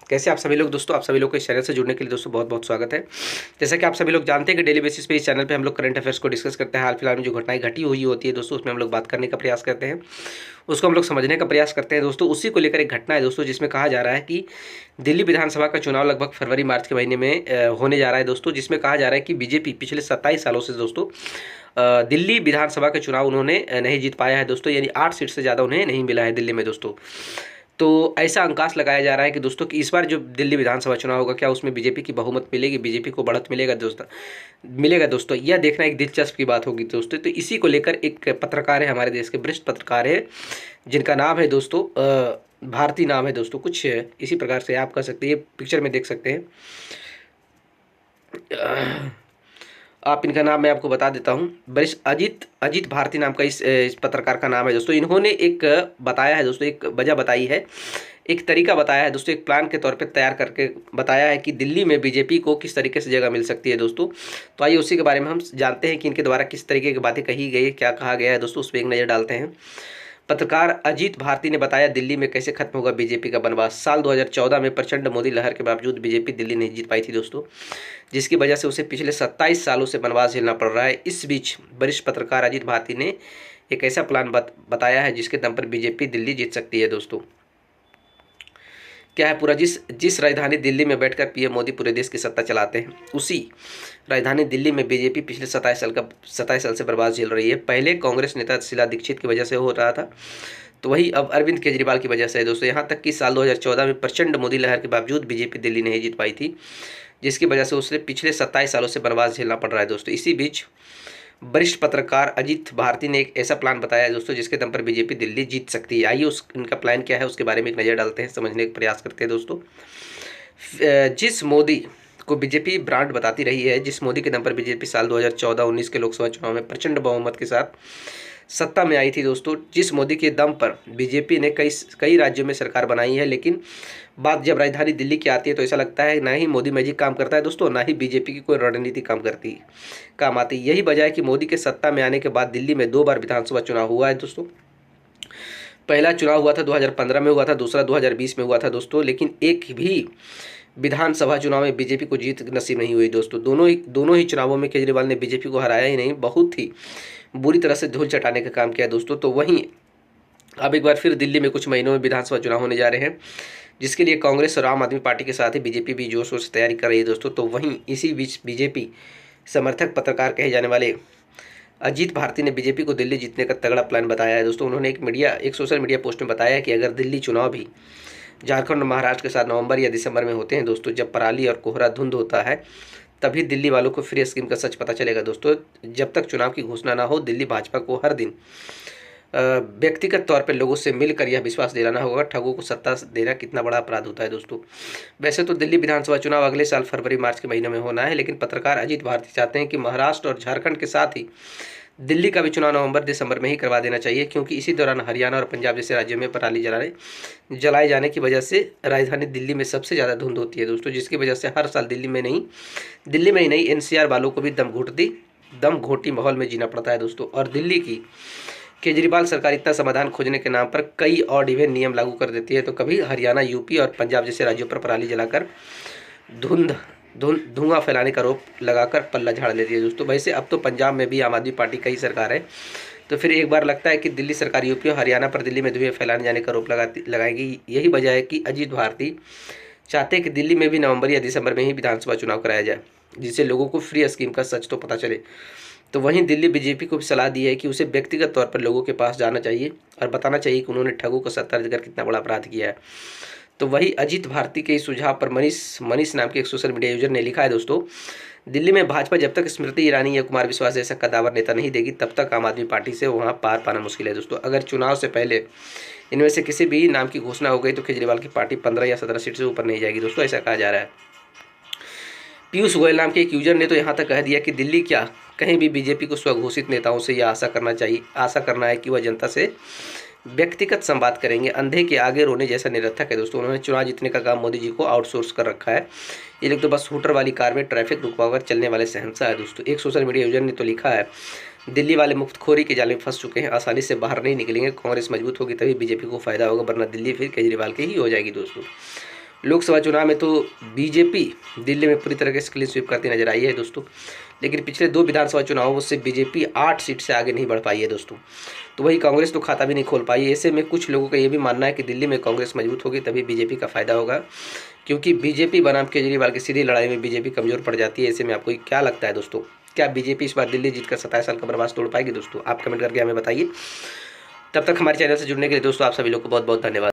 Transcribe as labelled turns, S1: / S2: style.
S1: कैसे आप सभी लोग दोस्तों, आप सभी लोग को इस चैनल से जुड़ने के लिए दोस्तों बहुत बहुत स्वागत है। जैसा कि आप सभी लोग जानते हैं कि डेली बेसिस पे इस चैनल पे हम लोग करंट अफेयर्स को डिस्कस करते हैं। हाल फिलहाल में जो घटनाएं घटी हुई होती है दोस्तों, उसमें हम लोग बात करने का प्रयास करते हैं, उसको हम लोग समझने का प्रयास करते हैं दोस्तों। उसी को लेकर एक घटना है दोस्तों, जिसमें कहा जा रहा है कि दिल्ली विधानसभा का चुनाव लगभग फरवरी मार्च के महीने में होने जा रहा है दोस्तों, जिसमें कहा जा रहा है कि बीजेपी पिछले 27 सालों से दोस्तों दिल्ली विधानसभा का चुनाव उन्होंने नहीं जीत पाया है दोस्तों, यानी 8 सीट से ज़्यादा उन्हें नहीं मिला है दिल्ली में दोस्तों। तो ऐसा अंकाश लगाया जा रहा है कि दोस्तों कि इस बार जो दिल्ली विधानसभा चुनाव होगा, क्या उसमें बीजेपी की बहुमत मिलेगी, बीजेपी को बढ़त मिलेगा दोस्तों। यह देखना एक दिलचस्प की बात होगी दोस्तों। तो इसी को लेकर एक पत्रकार है, हमारे देश के वरिष्ठ पत्रकार है, जिनका नाम है दोस्तों भारती नाम है दोस्तों, कुछ इसी प्रकार से आप कह सकते हैं, पिक्चर में देख सकते हैं आप। इनका नाम मैं आपको बता देता हूँ, वरिष्ठ अजीत अजीत भारती नाम का इस पत्रकार का नाम है दोस्तों। इन्होंने एक बताया है दोस्तों, एक वजह बताई है, एक तरीका बताया है दोस्तों, एक प्लान के तौर पे तैयार करके बताया है कि दिल्ली में बीजेपी को किस तरीके से जगह मिल सकती है दोस्तों। तो आइए उसी के बारे में हम जानते हैं कि इनके द्वारा किस तरीके की बातें कही गई है, क्या कहा गया है दोस्तों, उस पर एक नज़र डालते हैं। पत्रकार अजीत भारती ने बताया दिल्ली में कैसे खत्म होगा बीजेपी का बनवास। साल 2014 में प्रचंड मोदी लहर के बावजूद बीजेपी दिल्ली नहीं जीत पाई थी दोस्तों, जिसकी वजह से उसे पिछले 27 सालों से बनवास झेलना पड़ रहा है। इस बीच वरिष्ठ पत्रकार अजीत भारती ने एक ऐसा प्लान बताया है जिसके दम पर बीजेपी दिल्ली जीत सकती है दोस्तों। क्या है पूरा, जिस राजधानी दिल्ली में बैठकर पीएम मोदी पूरे देश की सत्ता चलाते हैं, उसी राजधानी दिल्ली में बीजेपी पिछले 27 साल से बर्बाद झेल रही है। पहले कांग्रेस नेता शीला दीक्षित की वजह से हो रहा था, तो वही अब अरविंद केजरीवाल की वजह से है दोस्तों। यहाँ तक कि साल 2014 में प्रचंड मोदी लहर के बावजूद बीजेपी दिल्ली नहीं जीत पाई थी, जिसकी वजह से उसे पिछले 27 सालों से बनवास झेलना पड़ रहा है दोस्तों। इसी बीच वरिष्ठ पत्रकार अजीत भारती ने एक ऐसा प्लान बताया है दोस्तों, जिसके दम पर बीजेपी दिल्ली जीत सकती है। आइए इनका प्लान क्या है उसके बारे में एक नज़र डालते हैं, समझने का प्रयास करते हैं दोस्तों। जिस मोदी को बीजेपी ब्रांड बताती रही है, जिस मोदी के दम पर बीजेपी साल 2014-19 के लोकसभा चुनाव में प्रचंड बहुमत के साथ सत्ता में आई थी दोस्तों, जिस मोदी के दम पर बीजेपी ने कई राज्यों में सरकार बनाई है, लेकिन बात जब राजधानी दिल्ली की आती है तो ऐसा लगता है ना ही मोदी मैजिक काम करता है दोस्तों, ना ही बीजेपी की कोई रणनीति काम आती। यही वजह है कि मोदी के सत्ता में आने के बाद दिल्ली में 2 बार विधानसभा चुनाव हुआ है दोस्तों। पहला चुनाव हुआ था 2015 में हुआ था, दूसरा 2020 में हुआ था दोस्तों, लेकिन एक भी विधानसभा चुनाव में बीजेपी को जीत नसीब नहीं हुई दोस्तों। दोनों ही चुनावों में केजरीवाल ने बीजेपी को हराया ही नहीं, बहुत ही बुरी तरह से धूल चटाने का काम किया दोस्तों। तो वहीं अब एक बार फिर दिल्ली में कुछ महीनों में विधानसभा चुनाव होने जा रहे हैं, जिसके लिए कांग्रेस और आम आदमी पार्टी के साथ ही बीजेपी भी जोर शोर से तैयारी कर रही है दोस्तों। तो वहीं इसी बीच बीजेपी समर्थक पत्रकार कहे जाने वाले अजीत भारती ने बीजेपी को दिल्ली जीतने का तगड़ा प्लान बताया है दोस्तों। उन्होंने एक सोशल मीडिया पोस्ट में बताया कि अगर दिल्ली चुनाव भी झारखंड और महाराष्ट्र के साथ नवंबर या दिसंबर में होते हैं दोस्तों, जब पराली और कोहरा धुंध होता है, तभी दिल्ली वालों को फ्री स्कीम का सच पता चलेगा दोस्तों। जब तक चुनाव की घोषणा ना हो, दिल्ली भाजपा को हर दिन व्यक्तिगत तौर पर लोगों से मिलकर यह विश्वास दिलाना होगा, ठगों को सत्ता देना कितना बड़ा अपराध होता है दोस्तों। वैसे तो दिल्ली विधानसभा चुनाव अगले साल फरवरी मार्च के महीने में होना है, लेकिन पत्रकार अजीत भारती चाहते हैं कि महाराष्ट्र और झारखंड के साथ ही दिल्ली का भी चुनाव नवंबर दिसंबर में ही करवा देना चाहिए, क्योंकि इसी दौरान हरियाणा और पंजाब जैसे राज्यों में पराली जलाए जाने की वजह से राजधानी दिल्ली में सबसे ज़्यादा धुंध होती है दोस्तों, जिसकी वजह से हर साल दिल्ली में ही नहीं एनसीआर वालों को भी दम घोटी माहौल में जीना पड़ता है दोस्तों। और दिल्ली की केजरीवाल सरकार इतना समाधान खोजने के नाम पर कई और इवेंट नियम लागू कर देती है, तो कभी हरियाणा, यूपी और पंजाब जैसे राज्यों पर पराली जलाकर धुआं फैलाने का आरोप लगाकर पल्ला झाड़ लेती है दोस्तों। वैसे अब तो पंजाब में भी आम आदमी पार्टी का ही सरकार है, तो फिर एक बार लगता है कि दिल्ली सरकार यूपी और हरियाणा पर दिल्ली में धुएं फैलाने जाने का आरोप लगाएगी। यही वजह है कि अजीत भारती चाहते हैं कि दिल्ली में भी नवंबर या दिसंबर में ही विधानसभा चुनाव कराया जाए, जिससे लोगों को फ्री स्कीम का सच तो पता चले। तो वहीं दिल्ली बीजेपी को भी सलाह दी है कि उसे व्यक्तिगत तौर पर लोगों के पास जाना चाहिए और बताना चाहिए कि उन्होंने ठगों को सत्ता देकर कितना बड़ा अपराध किया है। तो वही अजीत भारती के इस सुझाव पर मनीष नाम के एक सोशल मीडिया यूजर ने लिखा है दोस्तों, दिल्ली में भाजपा जब तक स्मृति ईरानी या कुमार विश्वास जैसा कद्दावर नेता नहीं देगी, तब तक आम आदमी पार्टी से वहां पार पाना मुश्किल है दोस्तों। अगर चुनाव से पहले इनमें से किसी भी नाम की घोषणा हो गई तो केजरीवाल की पार्टी 15 या 17 सीट से ऊपर नहीं जाएगी दोस्तों, ऐसा कहा जा रहा है। पीयूष गोयल नाम के एक यूजर ने तो यहाँ तक कह दिया कि दिल्ली क्या कहीं भी बीजेपी को स्वघोषित नेताओं से यह आशा करना है कि वह जनता से व्यक्तिगत संवाद करेंगे। अंधे के आगे रोने जैसा निरर्थक है दोस्तों। उन्होंने चुनाव जीतने का काम मोदी जी को आउटसोर्स कर रखा है। ये लोग तो बस हूटर वाली कार में ट्रैफिक रुकवाकर चलने वाले शहंशाह है दोस्तों। एक सोशल मीडिया यूजर ने तो लिखा है, दिल्ली वाले मुफ्तखोरी के जाल में फंस चुके हैं, आसानी से बाहर नहीं निकलेंगे। कांग्रेस मजबूत होगी तभी बीजेपी को फायदा होगा, वरना दिल्ली फिर केजरीवाल की ही हो जाएगी दोस्तों। लोकसभा चुनाव में तो बीजेपी दिल्ली में पूरी तरीके से क्लीन स्वीप करती नजर आई है दोस्तों, लेकिन पिछले 2 विधानसभा चुनावों से बीजेपी 8 सीट से आगे नहीं बढ़ पाई है दोस्तों। तो वही कांग्रेस तो खाता भी नहीं खोल पाई है। ऐसे में कुछ लोगों का ये भी मानना है कि दिल्ली में कांग्रेस मजबूत होगी तभी बीजेपी का फायदा होगा, क्योंकि बीजेपी बनाम केजरीवाल की सीधी लड़ाई में बीजेपी कमजोर पड़ जाती है। ऐसे में आपको क्या लगता है दोस्तों, क्या बीजेपी इस बार दिल्ली जीतकर 27 साल का प्रवास तोड़ पाएगी दोस्तों? आप कमेंट करके हमें बताइए। तब तक हमारे चैनल से जुड़ने के लिए दोस्तों आप सभी लोग को बहुत बहुत धन्यवाद।